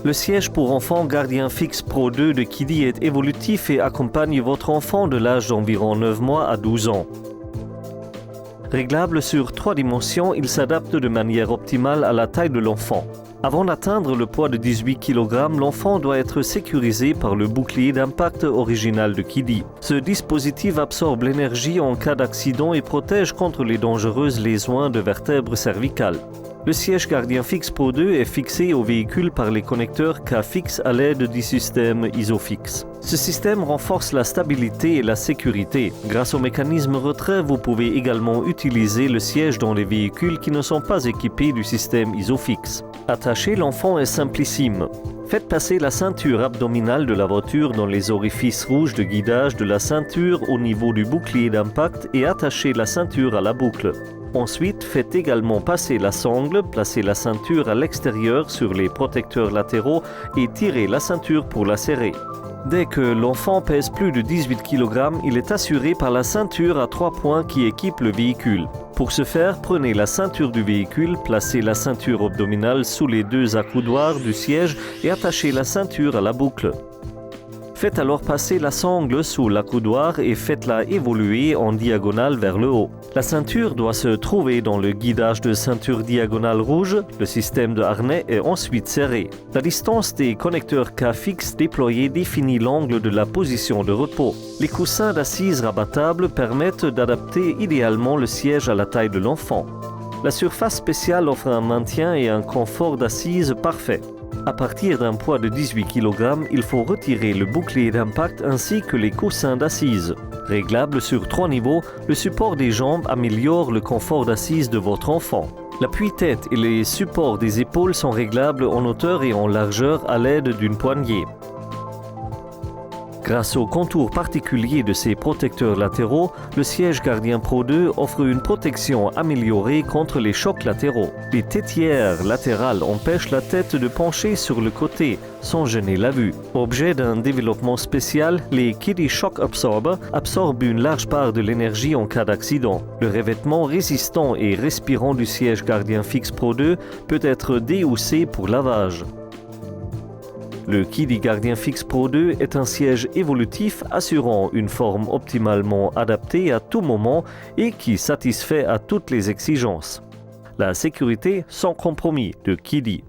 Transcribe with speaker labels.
Speaker 1: Le siège pour enfants Gardien Fix Pro 2 de Kiddy est évolutif et accompagne votre enfant de l'âge d'environ 9 mois à 12 ans. Réglable sur 3 dimensions, il s'adapte de manière optimale à la taille de l'enfant. Avant d'atteindre le poids de 18 kg, l'enfant doit être sécurisé par le bouclier d'impact original de Kiddy. Ce dispositif absorbe l'énergie en cas d'accident et protège contre les dangereuses lésions de vertèbres cervicales. Le siège Gardien Fix Pro 2 est fixé au véhicule par les connecteurs K-Fix à l'aide du système Isofix. Ce système renforce la stabilité et la sécurité. Grâce au mécanisme retrait, vous pouvez également utiliser le siège dans les véhicules qui ne sont pas équipés du système Isofix. Attacher l'enfant est simplissime. Faites passer la ceinture abdominale de la voiture dans les orifices rouges de guidage de la ceinture au niveau du bouclier d'impact et attachez la ceinture à la boucle. Ensuite, faites également passer la sangle, placez la ceinture à l'extérieur sur les protecteurs latéraux et tirez la ceinture pour la serrer. Dès que l'enfant pèse plus de 18 kg, il est assuré par la ceinture à 3 points qui équipe le véhicule. Pour ce faire, prenez la ceinture du véhicule, placez la ceinture abdominale sous les 2 accoudoirs du siège et attachez la ceinture à la boucle. Faites alors passer la sangle sous l'accoudoir et faites-la évoluer en diagonale vers le haut. La ceinture doit se trouver dans le guidage de ceinture diagonale rouge. Le système de harnais est ensuite serré. La distance des connecteurs K-Fix déployés définit l'angle de la position de repos. Les coussins d'assises rabattables permettent d'adapter idéalement le siège à la taille de l'enfant. La surface spéciale offre un maintien et un confort d'assise parfait. À partir d'un poids de 18 kg, il faut retirer le bouclier d'impact ainsi que les coussins d'assise. Réglable sur 3 niveaux, le support des jambes améliore le confort d'assise de votre enfant. L'appui-tête et les supports des épaules sont réglables en hauteur et en largeur à l'aide d'une poignée. Grâce au contour particulier de ses protecteurs latéraux, le siège Gardien Pro 2 offre une protection améliorée contre les chocs latéraux. Les tétières latérales empêchent la tête de pencher sur le côté, sans gêner la vue. Objet d'un développement spécial, les Kiddy Shock Absorber absorbent une large part de l'énergie en cas d'accident. Le revêtement résistant et respirant du siège Gardien Fix Pro 2 peut être déhoussé pour lavage. Le Kiddy Gardien Fix Pro 2 est un siège évolutif assurant une forme optimalement adaptée à tout moment et qui satisfait à toutes les exigences. La sécurité sans compromis de Kiddy.